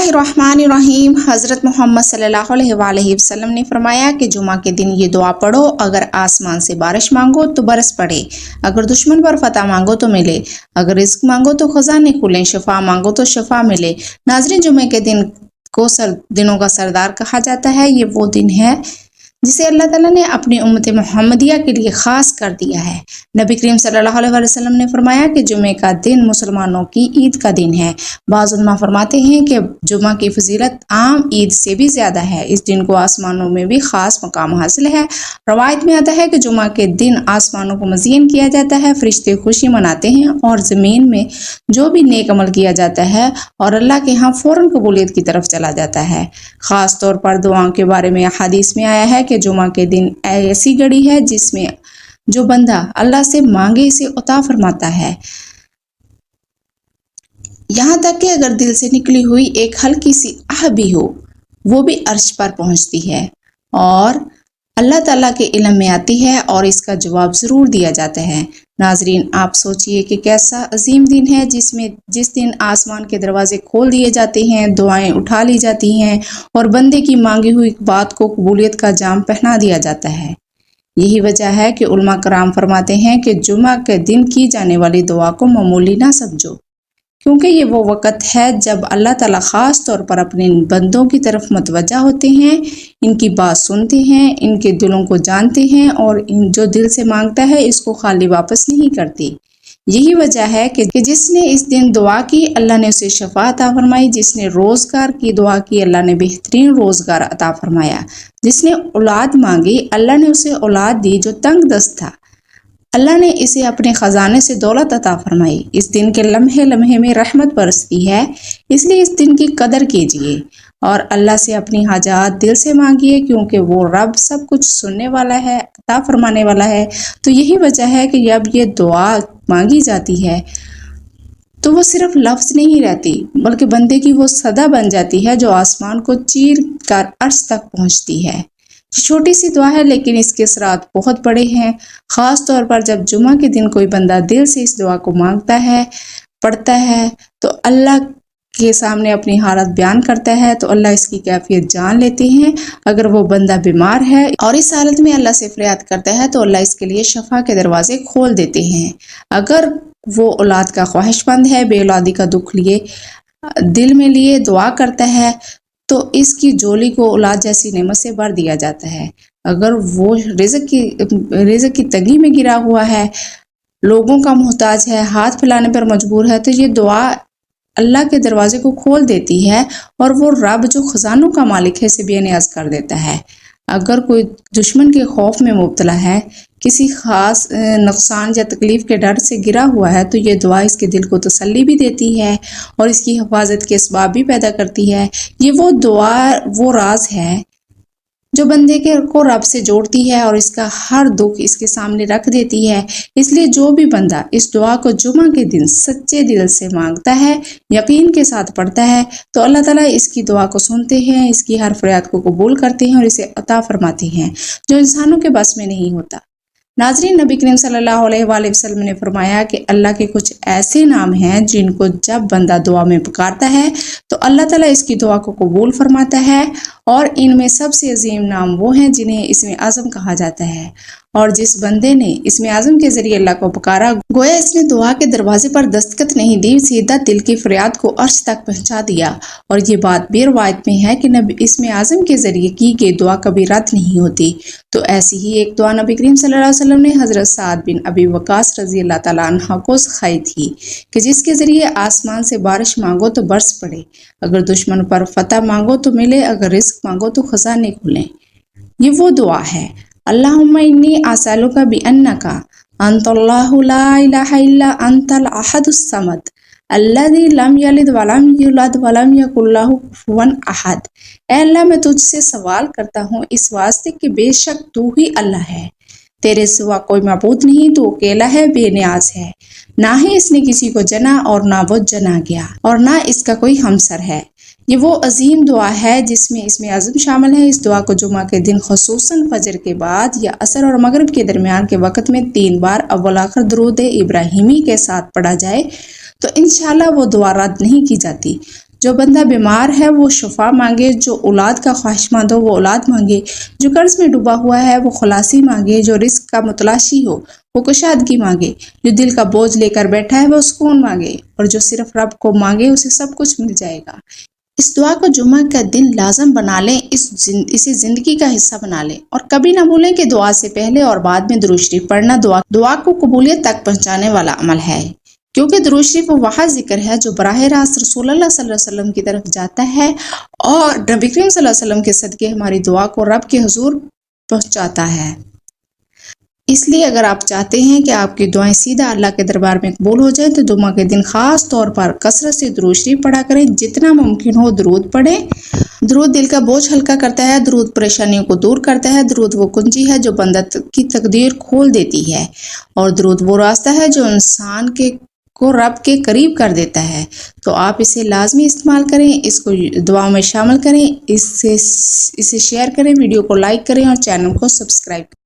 الرحمن الرحیم۔ حضرت محمد صلی اللہ علیہ وآلہ وسلم نے فرمایا کہ جمعہ کے دن یہ دعا پڑھو، اگر آسمان سے بارش مانگو تو برس پڑے، اگر دشمن پر فتح مانگو تو ملے، اگر رزق مانگو تو خزانے کھلیں، شفا مانگو تو شفا ملے۔ ناظرین، جمعہ کے دن کو دنوں کا سردار کہا جاتا ہے۔ یہ وہ دن ہے جسے اللہ تعالیٰ نے اپنی امت محمدیہ کے لیے خاص کر دیا ہے۔ نبی کریم صلی اللہ علیہ وسلم نے فرمایا کہ جمعے کا دن مسلمانوں کی عید کا دن ہے۔ بعض علماء فرماتے ہیں کہ جمعہ کی فضیلت عام عید سے بھی زیادہ ہے۔ اس دن کو آسمانوں میں بھی خاص مقام حاصل ہے۔ روایت میں آتا ہے کہ جمعہ کے دن آسمانوں کو مزین کیا جاتا ہے، فرشتے خوشی مناتے ہیں اور زمین میں جو بھی نیک عمل کیا جاتا ہے اور اللہ کے ہاں فوراً قبولیت کی طرف چلا جاتا ہے۔ خاص طور پر دعاؤں کے بارے میں حدیث میں آیا ہے کہ جمعہ کے دن ایسی گھڑی ہے جس میں جو بندہ اللہ سے مانگے اسے عطا فرماتا ہے، یہاں تک کہ اگر دل سے نکلی ہوئی ایک ہلکی سی آہ بھی ہو وہ بھی عرش پر پہنچتی ہے اور اللہ تعالیٰ کے علم میں آتی ہے اور اس کا جواب ضرور دیا جاتا ہے۔ ناظرین، آپ سوچئے کہ کیسا عظیم دن ہے جس دن آسمان کے دروازے کھول دیے جاتے ہیں، دعائیں اٹھا لی جاتی ہیں اور بندے کی مانگی ہوئی بات کو قبولیت کا جام پہنا دیا جاتا ہے۔ یہی وجہ ہے کہ علماء کرام فرماتے ہیں کہ جمعہ کے دن کی جانے والی دعا کو معمولی نہ سمجھو، کیونکہ یہ وہ وقت ہے جب اللہ تعالیٰ خاص طور پر اپنے بندوں کی طرف متوجہ ہوتے ہیں، ان کی بات سنتے ہیں، ان کے دلوں کو جانتے ہیں اور جو دل سے مانگتا ہے اس کو خالی واپس نہیں کرتے۔ یہی وجہ ہے کہ جس نے اس دن دعا کی اللہ نے اسے شفا عطا فرمائی، جس نے روزگار کی دعا کی اللہ نے بہترین روزگار عطا فرمایا، جس نے اولاد مانگی اللہ نے اسے اولاد دی جو تنگ دست تھا، اللہ نے اسے اپنے خزانے سے دولت عطا فرمائی۔ اس دن کے لمحے لمحے میں رحمت برستی ہے، اس لیے اس دن کی قدر کیجیے اور اللہ سے اپنی حاجات دل سے مانگیے، کیونکہ وہ رب سب کچھ سننے والا ہے، عطا فرمانے والا ہے۔ تو یہی وجہ ہے کہ جب یہ دعا مانگی جاتی ہے تو وہ صرف لفظ نہیں رہتی بلکہ بندے کی وہ صدا بن جاتی ہے جو آسمان کو چیر کر عرش تک پہنچتی ہے۔ چھوٹی سی دعا ہے لیکن اس کے اثرات بہت بڑے ہیں، خاص طور پر جب جمعہ کے دن کوئی بندہ دل سے اس دعا کو مانگتا ہے، پڑھتا ہے تو اللہ کے سامنے اپنی حالت بیان کرتا ہے تو اللہ اس کی کیفیت جان لیتے ہیں۔ اگر وہ بندہ بیمار ہے اور اس حالت میں اللہ سے فریاد کرتا ہے تو اللہ اس کے لیے شفا کے دروازے کھول دیتے ہیں۔ اگر وہ اولاد کا خواہش مند ہے، بے اولادی کا دکھ دل میں لیے دعا کرتا ہے تو اس کی جولی کو اولاد جیسی نعمت سے بھر دیا جاتا ہے۔ اگر وہ رزق کی تنگی میں گرا ہوا ہے، لوگوں کا محتاج ہے، ہاتھ پھیلانے پر مجبور ہے تو یہ دعا اللہ کے دروازے کو کھول دیتی ہے اور وہ رب جو خزانوں کا مالک ہے اسے بے نیاز کر دیتا ہے۔ اگر کوئی دشمن کے خوف میں مبتلا ہے، کسی خاص نقصان یا تکلیف کے ڈر سے گرا ہوا ہے تو یہ دعا اس کے دل کو تسلی بھی دیتی ہے اور اس کی حفاظت کے اسباب بھی پیدا کرتی ہے۔ یہ وہ دعا وہ راز ہے جو بندے کو رب سے جوڑتی ہے اور اس کا ہر دکھ اس کے سامنے رکھ دیتی ہے۔ اس لیے جو بھی بندہ اس دعا کو جمعہ کے دن سچے دل سے مانگتا ہے، یقین کے ساتھ پڑھتا ہے تو اللہ تعالیٰ اس کی دعا کو سنتے ہیں، اس کی ہر فریاد کو قبول کرتے ہیں اور اسے عطا فرماتے ہیں جو انسانوں کے بس میں نہیں ہوتا۔ ناظرین، نبی کریم صلی اللہ علیہ وآلہ وسلم نے فرمایا کہ اللہ کے کچھ ایسے نام ہیں جن کو جب بندہ دعا میں پکارتا ہے تو اللہ تعالیٰ اس کی دعا کو قبول فرماتا ہے، اور ان میں سب سے عظیم نام وہ ہیں جنہیں اسم اعظم کہا جاتا ہے۔ اور جس بندے نے اسم اعظم کے ذریعے اللہ کو پکارا گویا اس نے دعا کے دروازے پر دستخط نہیں دی، سیدھا دل کی فریاد کو عرش تک پہنچا دیا۔ اور یہ بات بھی روایت میں ہے کہ اسم اعظم کے ذریعے کی گئی دعا کبھی رد نہیں ہوتی۔ تو ایسی ہی ایک دعا نبی کریم صلی اللہ علیہ وسلم نے حضرت سعد بن ابی وقاص رضی اللہ تعالیٰ عنہ کو سکھائی تھی کہ جس کے ذریعے آسمان سے بارش مانگو تو برس پڑے، اگر دشمن پر فتح مانگو تو ملے، اگر رزق مانگو تو خزانے کھلیں۔ یہ وہ دعا ہے، اللہم انی اسألک بانک انت اللہ لا الہ الا انت الاحد الصمد الذی لم یلد ولم یولد ولم یکن لہ کفوا احد۔ اے اللہ، میں تجھ سے سوال کرتا ہوں اس واسطے کہ بے شک تو ہی اللہ ہے، تیرے سوا کوئی معبود نہیں، تو اکیلا ہے، بے نیاز ہے، نہ ہی اس نے کسی کو جنا اور نہ وہ جنا گیا اور نہ اس کا کوئی ہمسر ہے۔ یہ وہ عظیم دعا ہے جس میں اسم اعظم شامل ہے۔ اس دعا کو جمعہ کے دن خصوصاً فجر کے بعد یا عصر اور مغرب کے درمیان کے وقت میں 3 بار اول آخر درود ابراہیمی کے ساتھ پڑھا جائے تو انشاءاللہ وہ دعا رد نہیں کی جاتی۔ جو بندہ بیمار ہے وہ شفا مانگے، جو اولاد کا خواہشمند ہو وہ اولاد مانگے، جو قرض میں ڈوبا ہوا ہے وہ خلاصی مانگے، جو رزق کا متلاشی ہو وہ کشادگی مانگے، جو دل کا بوجھ لے کر بیٹھا ہے وہ سکون مانگے، اور جو صرف رب کو مانگے اسے سب کچھ مل جائے گا۔ اس دعا کو جمعہ کا دن لازم بنا لیں، اسے زندگی کا حصہ بنا لیں، اور کبھی نہ بھولیں کہ دعا سے پہلے اور بعد میں درود شریف پڑھنا دعا کو قبولیت تک پہنچانے والا عمل ہے، کیونکہ درود شریف وہ ذکر ہے جو براہ راست رسول اللہ صلی اللہ علیہ وسلم کی طرف جاتا ہے اور نبی کریم صلی اللہ علیہ وسلم کے صدقے ہماری دعا کو رب کے حضور پہنچاتا ہے۔ اس لیے اگر آپ چاہتے ہیں کہ آپ کی دعائیں سیدھا اللہ کے دربار میں قبول ہو جائیں تو جمعہ کے دن خاص طور پر کثرت سے درود شریف پڑھا کریں، جتنا ممکن ہو درود پڑھیں۔ درود دل کا بوجھ ہلکا کرتا ہے، درود پریشانیوں کو دور کرتا ہے، درود وہ کنجی ہے جو بندہ کی تقدیر کھول دیتی ہے، اور درود وہ راستہ ہے جو انسان کو رب کے قریب کر دیتا ہے۔ تو آپ اسے لازمی استعمال کریں، اس کو دعاؤں میں شامل کریں، اسے شیئر کریں، ویڈیو کو لائک کریں اور چینل کو سبسکرائب کریں۔